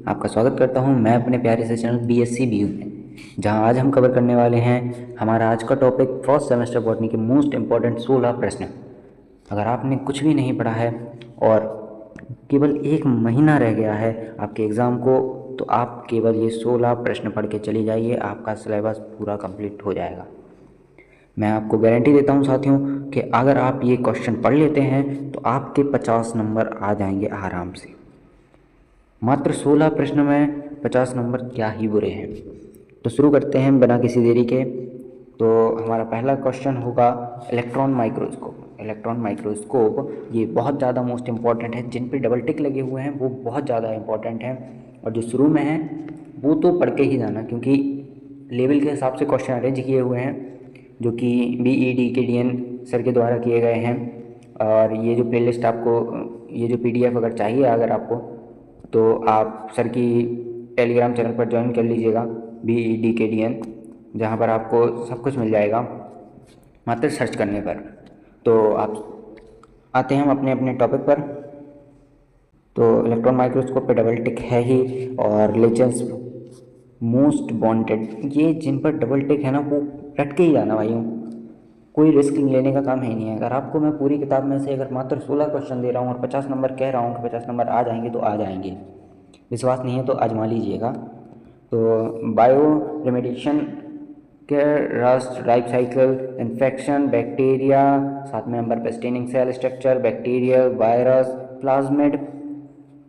आपका स्वागत करता हूं मैं अपने प्यारे से चैनल बीएससी बीयू में, जहां आज हम कवर करने वाले हैं हमारा आज का टॉपिक फर्स्ट सेमेस्टर बॉटनी के मोस्ट इम्पॉर्टेंट 16 प्रश्न। अगर आपने कुछ भी नहीं पढ़ा है और केवल 1 महीना रह गया है आपके एग्ज़ाम को, तो आप केवल ये 16 प्रश्न पढ़ के चली जाइए, आपका सिलेबस पूरा कंप्लीट हो जाएगा। मैं आपको गारंटी देता हूं साथियों कि अगर आप ये क्वेश्चन पढ़ लेते हैं तो आपके 50 नंबर आ जाएंगे आराम से। मात्र 16 प्रश्न में 50 नंबर क्या ही बुरे हैं। तो शुरू करते हैं बिना किसी देरी के। तो हमारा पहला क्वेश्चन होगा इलेक्ट्रॉन माइक्रोस्कोप। इलेक्ट्रॉन माइक्रोस्कोप ये बहुत ज़्यादा मोस्ट इम्पॉर्टेंट है, जिन पे डबल टिक लगे हुए हैं वो बहुत ज़्यादा इम्पॉर्टेंट हैं, और जो शुरू में है वो तो पढ़ के ही जाना, क्योंकि लेवल के हिसाब से क्वेश्चन अरेंज किए हुए हैं जो कि BEDKDN सर के द्वारा किए गए हैं। और ये जो प्लेलिस्ट आपको, ये जो PDF अगर चाहिए अगर आपको, तो आप सर की टेलीग्राम चैनल पर ज्वाइन कर लीजिएगा BEDKDN, जहाँ पर आपको सब कुछ मिल जाएगा मात्र सर्च करने पर। तो आप आते हैं हम अपने अपने टॉपिक पर। तो इलेक्ट्रॉन माइक्रोस्कोप पे डबल टिक है ही, और लेजेंड्स मोस्ट वांटेड, ये जिन पर डबल टिक है ना वो रट के ही जाना भाइयों, कोई रिस्क लेने का काम है नहीं है। अगर आपको मैं पूरी किताब में से अगर मात्र 16 क्वेश्चन दे रहा हूँ और 50 नंबर कह रहा हूँ कि 50 नंबर आ जाएंगे, तो आ जाएंगे। विश्वास नहीं है तो आजमा लीजिएगा। तो बायो रेमेडिएशन के rust, life cycle, infection, bacteria, 7वें नंबर पर staining cell structure, bacterial, virus, plasmid,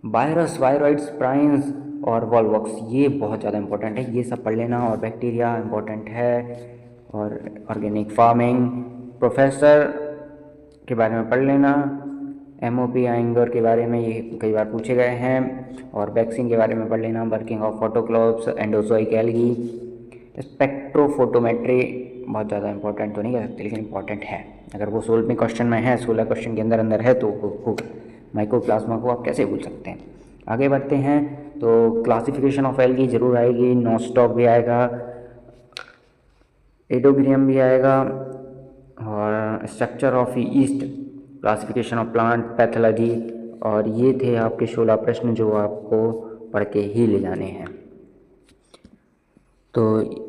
virus, viroids, prions और वॉलवॉक्स, ये बहुत ज़्यादा इंपॉर्टेंट है, ये सब पढ़ लेना। और बैक्टीरिया इंपॉर्टेंट है, और ऑर्गेनिक फार्मिंग, प्रोफेसर के बारे में पढ़ लेना। MOP एंगर के बारे में ये कई बार पूछे गए हैं, और वैक्सीन के बारे में पढ़ लेना। Working of autoclaves, endozoic algae, spectrophotometry, बहुत ज़्यादा इंपॉर्टेंट तो नहीं कह सकते लेकिन इंपॉर्टेंट है। अगर वो 16वें क्वेश्चन में है, 16 क्वेश्चन के अंदर अंदर है, तो माइक्रोप्लाज्मा को आप कैसे भूल सकते हैं। आगे बढ़ते हैं। तो क्लासिफिकेशन ऑफ एल्गी जरूर आएगी, नोस्टॉक भी आएगा, एडोग्रियम भी आएगा, और structure of east, classification of plant pathology. और ये थे आपके 16 प्रश्न जो आपको पढ़ के ही ले जाने हैं। तो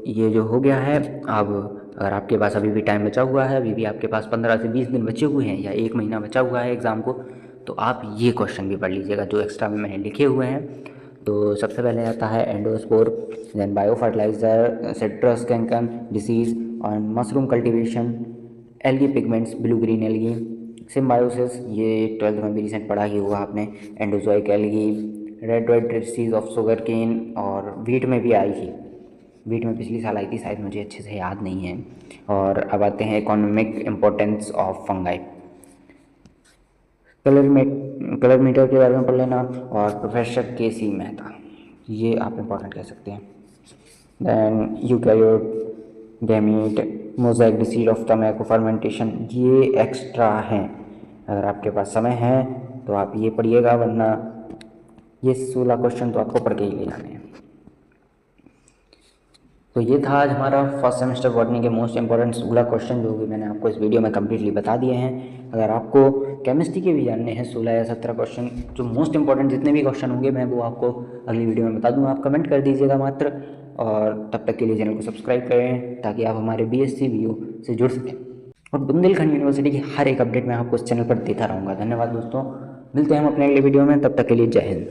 ये जो हो गया है, अब अगर आपके पास अभी भी टाइम बचा हुआ है, अभी भी आपके पास 15 से 20 दिन बचे हुए हैं या 1 महीना बचा हुआ है एग्ज़ाम को, तो आप ये क्वेश्चन भी पढ़ लीजिएगा जो एक्स्ट्रा में मैंने लिखे हुए हैं। तो सबसे पहले आता है endospore, then biofertilizer, citrus canker disease और mushroom cultivation, algae pigments, blue green algae, symbiosis, ये 12th में भी रिसेंट पढ़ा ही हुआ आपने, endozoic algae, red red disease of sugarcane, और वीट में भी आई थी, वीट में पिछली साल आई थी शायद, मुझे अच्छे से याद नहीं है। और अब आते हैं economic importance of fungi, colour meter के बारे में पढ़ लेना, और प्रोफेसर KC मेहता, ये आप इम्पोर्टेंट कह सकते हैं। Then eukaryote, gamete, mosaic disease of tobacco fermentation, ये एक्स्ट्रा हैं। अगर आपके पास समय है तो आप ये पढ़िएगा, वरना ये 16 क्वेश्चन तो आपको पढ़ के ही ले जाने हैं। तो ये था आज हमारा फर्स्ट सेमेस्टर बॉटनी के मोस्ट इंपॉर्टेंट 16 क्वेश्चन, जो कि मैंने आपको इस वीडियो में कम्प्लीटली बता दिए हैं। अगर आपको केमिस्ट्री के भी जानने हैं 16 या 17 क्वेश्चन, जो मोस्ट इंपॉर्टेंट जितने भी क्वेश्चन होंगे मैं वो आपको अगली वीडियो में बता दूंगा, आप कमेंट कर दीजिएगा मात्र। और तब तक के लिए चैनल को सब्सक्राइब करें ताकि आप हमारे BSc BU से जुड़ सकें, और बुंदेलखंड यूनिवर्सिटी की हर एक अपडेट मैं आपको इस चैनल पर देता रहूँगा। धन्यवाद दोस्तों, मिलते हैं हम अपने अगले वीडियो में, तब तक के लिए जय हिंद।